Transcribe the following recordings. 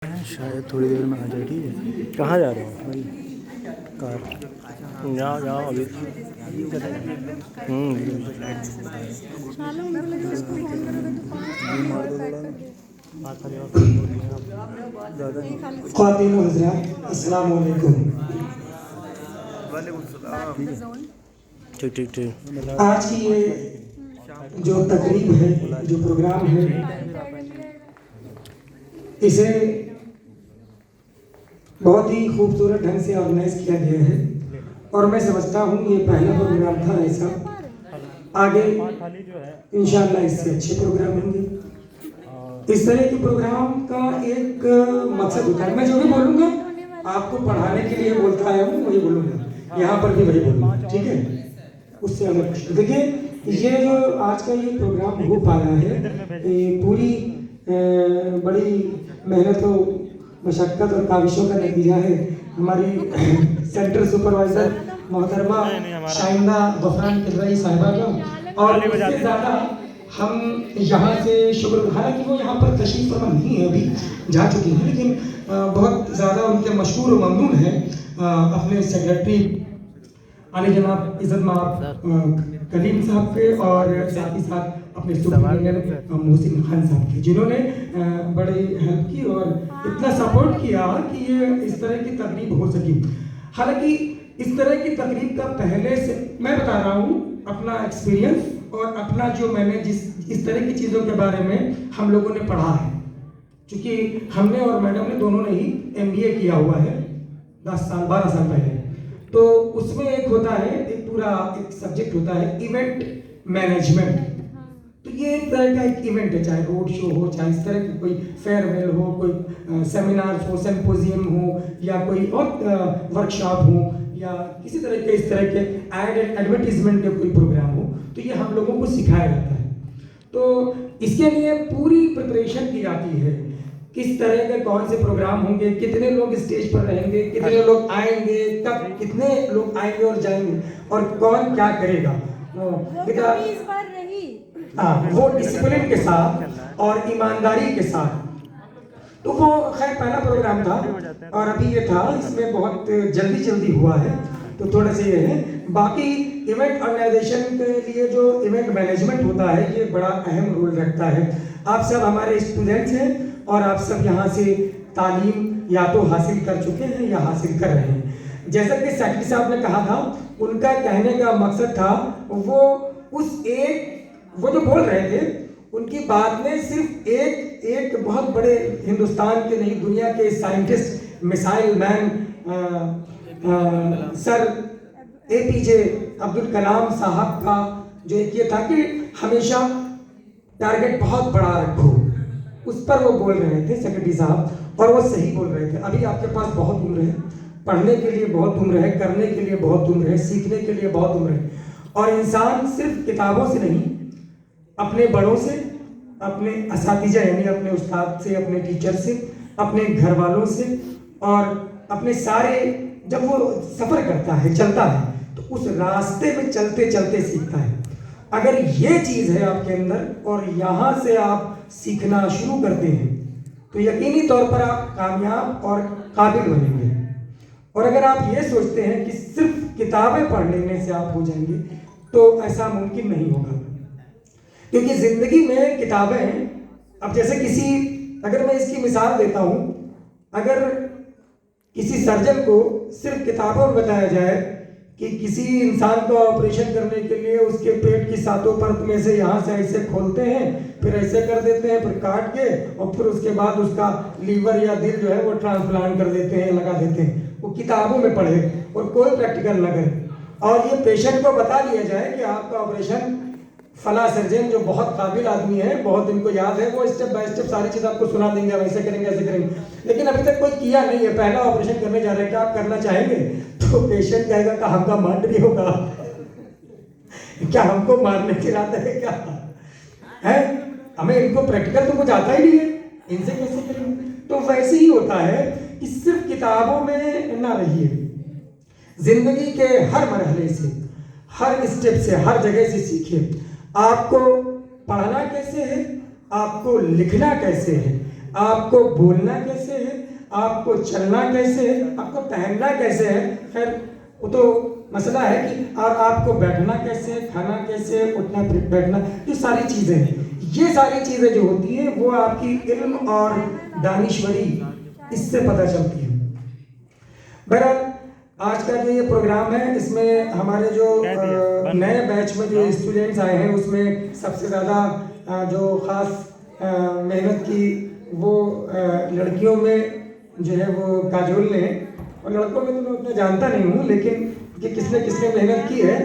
शायद थोड़ी देर में आ जाए। ठीक है, कहाँ जा रहे हो भाई? कार यहाँ यहाँ अभी ख्वातीन व हज़रात, अस्सलामु अलैकुम। ठीक ठीक ठीक। आज की ये जो तकरीब है, जो प्रोग्राम है, इसे बहुत ही खूबसूरत ढंग से ऑर्गेनाइज किया गया है और मैं समझता हूँ ये पहला प्रोग्राम था ऐसा। आगे इंशाअल्लाह इससे अच्छे प्रोग्राम होंगे। इस तरह के प्रोग्राम का एक मकसद होता है, मैं जो भी बोलूँगा आपको पढ़ाने के लिए बोलता आया हूँ, वही बोलूँगा, यहाँ पर भी वही बोलूँगा, ठीक है? उससे अलग कुछ। देखिए, ये जो आज का ये प्रोग्राम हो पाया है, ये पूरी बड़ी मेहनत और मशक्क़त और काविशों का नतीजा है। हमारी सेंटर सुपरवाइज़र मोहतरमा शाइंदा गफरान किदवाई साहिबा का, और इससे ज़्यादा हम यहाँ से शुक्र, हालांकि वो यहाँ पर तशरीफ़ फरमा नहीं है, अभी जा चुकी हैं, लेकिन बहुत ज़्यादा उनके मशहूर और ममनून हैं अपने सेक्रेटरी आने जनाब इज़्ज़त माब कलीम साहब के, और साथ ही साथ अपने सुपरिटेंडेंट मोहसिन खान साहब के, जिन्होंने बड़ी हेल्प की और इतना सपोर्ट किया कि ये इस तरह की तकरीब हो सकी। हालांकि इस तरह की तकरीब का पहले से मैं बता रहा हूँ अपना एक्सपीरियंस और अपना जो मैंने इस तरह की चीज़ों के बारे में हम लोगों ने पढ़ा है, क्योंकि हमने और मैडम ने दोनों ने ही MBA किया हुआ है 10 साल 12 साल पहले। तो उसमें एक होता है, एक पूरा एक सब्जेक्ट होता है इवेंट मैनेजमेंट। तो ये एक तरह का एक इवेंट है, चाहे रोड शो हो, चाहे इस तरह की कोई फेयरवेल हो, कोई सेमिनार हो, सिंपोजियम हो, या कोई और वर्कशॉप हो, या किसी तरह के इस तरह के एड एडवर्टीजमेंट के कोई प्रोग्राम हो, तो ये हम लोगों को सिखाया जाता है। तो इसके लिए पूरी प्रिपरेशन की जाती है, किस तरह के कौन से प्रोग्राम होंगे, कितने लोग स्टेज पर रहेंगे, कितने लोग आएंगे, कब कितने लोग आएंगे और जाएंगे, और कौन क्या करेगा। वो डिसिप्लिन के साथ और ईमानदारी के साथ। तो वो खैर पहला प्रोग्राम था और अभी ये था, इसमें बहुत जल्दी हुआ है, तो थोड़ा सा ये है। बाकी इवेंट ऑर्गेनाइजेशन के लिए जो इवेंट मैनेजमेंट होता है, ये बड़ा अहम रोल रखता है। आप सब हमारे स्टूडेंट्स हैं और आप सब यहाँ से तालीम या तो हासिल कर चुके हैं या हासिल कर रहे हैं। जैसा कि सेक्रेटरी साहब ने कहा था, उनका कहने का मकसद था वो जो बोल रहे थे, उनकी बात में सिर्फ एक बहुत बड़े हिंदुस्तान के नहीं, दुनिया के scientist, missile man sir APJ Abdul Kalam साहब का जो एक ये था कि हमेशा टारगेट बहुत बड़ा रखो, उस पर वो बोल रहे थे सेक्रेटरी साहब, और वो सही बोल रहे थे। अभी आपके पास बहुत उम्र है, पढ़ने के लिए बहुत उम्र है, करने के लिए बहुत उम्र है, सीखने के लिए बहुत उम्र है, और इंसान सिर्फ किताबों से नहीं, अपने बड़ों से, अपने असातिज़ा यानी अपने उस्ताद से, अपने टीचर से, अपने घर वालों से, और अपने सारे, जब वो सफ़र करता है, चलता है, तो उस रास्ते में चलते चलते सीखता है। अगर ये चीज़ है आपके अंदर और यहाँ से आप सीखना शुरू करते हैं, तो यकीनी तौर पर आप कामयाब और काबिल बनेंगे। और अगर आप ये सोचते हैं कि सिर्फ किताबें पढ़ लेने से आप हो जाएंगे, तो ऐसा मुमकिन नहीं होगा, क्योंकि ज़िंदगी में किताबें, अब जैसे अगर मैं इसकी मिसाल देता हूँ, अगर किसी सर्जन को सिर्फ किताबों में बताया जाए कि किसी इंसान को ऑपरेशन करने के लिए उसके पेट की सातों परत में से यहाँ से ऐसे खोलते हैं, फिर ऐसे कर देते हैं, फिर काट के, और फिर उसके बाद उसका लीवर या दिल जो है वो ट्रांसप्लांट कर देते हैं, लगा देते हैं, वो किताबों में पढ़े और कोई प्रैक्टिकल न करे, और ये पेशेंट को बता दिया जाए कि आपका ऑपरेशन फला सर्जन जो बहुत काबिल आदमी है, बहुत इनको याद है, वो स्टेप बाय स्टेप सारी चीज़ आपको सुना देंगे, वैसे करेंगे, ऐसे करेंगे, लेकिन अभी तक कोई किया नहीं है, पहला ऑपरेशन करने जा रहे हैं, क्या आप करना चाहेंगे? तो पेशेंट कहेगा कि हमका मार भी होगा क्या हमको मारने के इरादा है क्या है? हमें इनको प्रैक्टिकल तो कुछ आता ही नहीं है, इनसे कैसे करेंगे? तो वैसे ही होता है कि सिर्फ किताबों में ना रहिए, जिंदगी के हर मरहले से, हर स्टेप से, हर जगह से सीखिए। आपको पढ़ना कैसे है, आपको लिखना कैसे है, आपको बोलना कैसे है, आपको चलना कैसे है, आपको पहनना कैसे है, खैर वो तो मसला है कि, और आपको बैठना कैसे है, खाना कैसे है, उठना बैठना, ये सारी चीज़ें हैं। ये सारी चीज़ें जो होती हैं वो आपकी इल्म और दानिश्वरी इससे पता चलती है। बहरहाल आज का जो ये प्रोग्राम है इसमें हमारे जो नए बैच में जो स्टूडेंट्स आए हैं उसमें सबसे ज़्यादा जो ख़ास मेहनत की वो लड़कियों में जो है वो काजोल ने, और लड़कों में तो मैं उतना जानता नहीं हूँ, लेकिन कि किसने किसने मेहनत की है,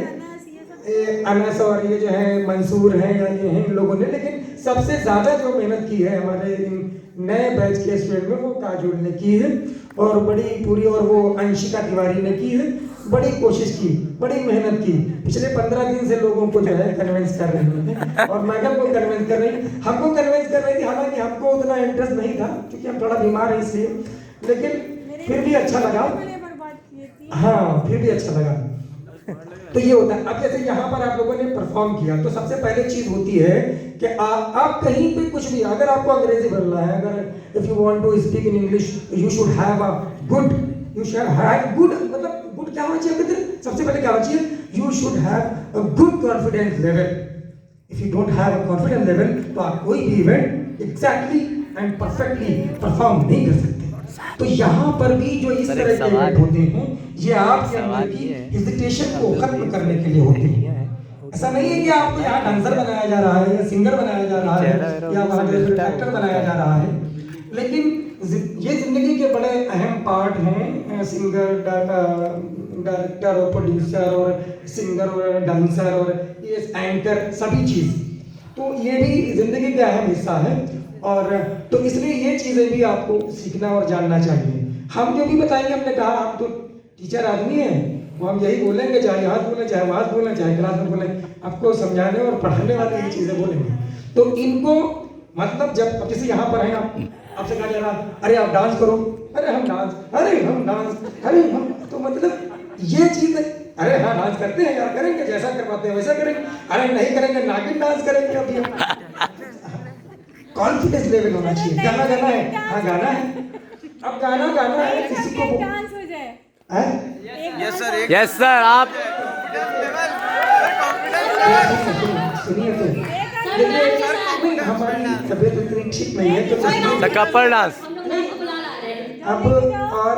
अनस और ये जो है मंसूर हैं या ये हैं इन लोगों ने, लेकिन सबसे ज़्यादा जो मेहनत की है हमारे इन नए बैच के स्टूडेंट में वो काजोल ने की है, और बड़ी पूरी, और वो अंशिका तिवारी ने की है, बड़ी कोशिश की, बड़ी मेहनत की। पिछले 15 दिन से लोगों को जो है कन्विंस कर रही है, और मैडम को कन्विंस कर रही, हमको कन्विंस कर रही थी, हालांकि हमको उतना इंटरेस्ट नहीं था क्योंकि हम थोड़ा बीमार हैं इसलिए, लेकिन फिर भी अच्छा लगा। हाँ, फिर भी अच्छा लगा। तो ये होता है। अब जैसे यहाँ पर आप लोगों ने परफॉर्म किया तो सबसे पहले चीज होती है कि आप कहीं पे कुछ भी, अगर आपको अंग्रेजी बोलना है, अगर if you want to speak in English you should have a good, you should have good, मतलब गुड क्या होना चाहिए कहते हैं, सबसे पहले क्या होना चाहिए, you should have a good confidence level. If you don't have a confidence level तो आप कोई भी event exactly and perfectly perform नहीं कर सकते। तो यहाँ पर भी जो इस तरह के इवेंट होते हैं ये आपके अंदर की हेजिटेशन को खत्म करने के लिए होते हैं। ऐसा नहीं है कि आपको यहाँ डांसर बनाया जा रहा है या सिंगर बनाया जा रहा है या वहाँ एक्टर बनाया जा रहा है, लेकिन ये जिंदगी के बड़े अहम पार्ट हैं, सिंगर, डायरेक्टर और प्रोड्यूसर और सिंगर और डांसर और ये एंकर, सभी चीज़, तो ये भी जिंदगी का अहम हिस्सा है। और तो इसलिए ये चीज़ें भी आपको सीखना और जानना चाहिए। हम जो भी बताएंगे, हमने कहा आप तो टीचर आदमी हैं, वो हम यही बोलेंगे, चाहे यहाँ बोलें चाहे वहाँ बोलें चाहे क्लास में बोलें, आपको समझाने और पढ़ाने वाली ये चीज़ें बोलेंगे। तो इनको मतलब जब जैसे यहाँ पर हैं आपसे कहा जा रहा अरे आप डांस करो, अरे हम डांस, अरे हम डांस, अरे हम, तो मतलब ये चीज़, अरे हाँ डांस करते हैं यार, करेंगे जैसा करवाते हैं वैसा करेंगे, अरे नहीं करेंगे नागिन डांस करेंगे अभी हम। कॉन्फिडेंस लेवल होना चाहिए। गाना गाना है, हाँ गाना है, अब गाना गाना है, किसी को डांस हो जाए, यस सर आप सुनिए तो देखिए हमारी तबीयत उतनी ठीक नहीं है तो कपल डांस। अब और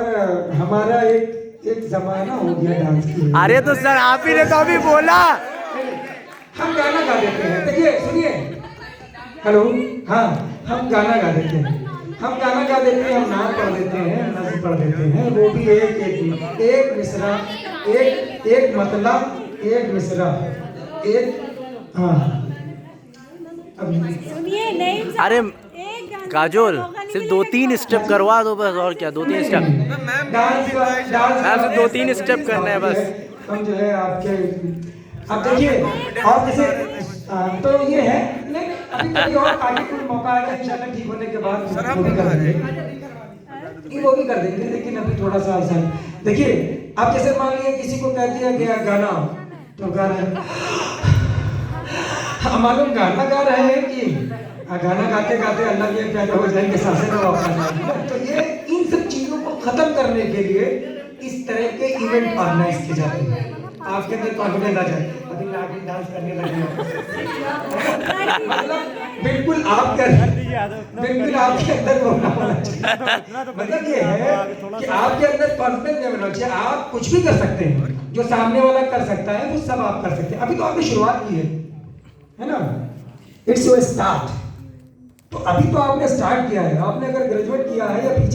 हमारा एक जमाना हो गया डांस की। अरे तो सर आप ही ने तो अभी बोला, हम गाना गा देते हैं, देखिए सुनिए, हेलो, हाँ हम गाना गा देते हैं, हम गाना गा देते हैं, हम नाम पढ़ देते हैं, नज़्म पढ़ देते हैं, वो भी एक मिसरा, एक मतलब, एक मिसरा, एक, हाँ सुनिए नहीं, अरे काजोल सिर्फ 2-3 स्टेप करवा दो बस, और क्या 2-3 स्टेप, डांस सिर्फ 2-3 स्टेप करना है बस। हम जो है आपके, अब देखिए, और जैसे तो ये है, लेकिन अभी कभी और आगे कोई मौका आएगा इंशाल्लाह ठीक होने के बाद वो भी कर देंगे, वो भी कर देंगे, लेकिन अभी थोड़ा सा ऐसा देखिए, आप जैसे मान लीजिए किसी को कह दिया गया गाना, तो गा रहे हैं, मालूम गाना गा रहे हैं कि गाना गाते गाते अल्लाह के पैदा हो जाएंगे, सांसें में वापस आएंगे। तो ये इन सब चीज़ों को खत्म करने के लिए इस तरह के इवेंट ऑर्गेनाइज किए जाते हैं, आपके अंदर कॉन्फिडेंस आ जाए, अभी नागिन डांस करने लगे, मतलब बिल्कुल आपके अंदर होना चाहिए। मतलब ये है कि आपके अंदर कॉन्फिडेंस लेवल होना चाहिए, आप कुछ भी कर सकते हैं, जो सामने वाला कर सकता है वो सब आप कर सकते हैं। अभी तो आपने शुरुआत की है ना, इट्स योर स्टार्ट। तो अभी तो आपने स्टार्ट किया है, आपने अगर ग्रेजुएट किया है या पीछे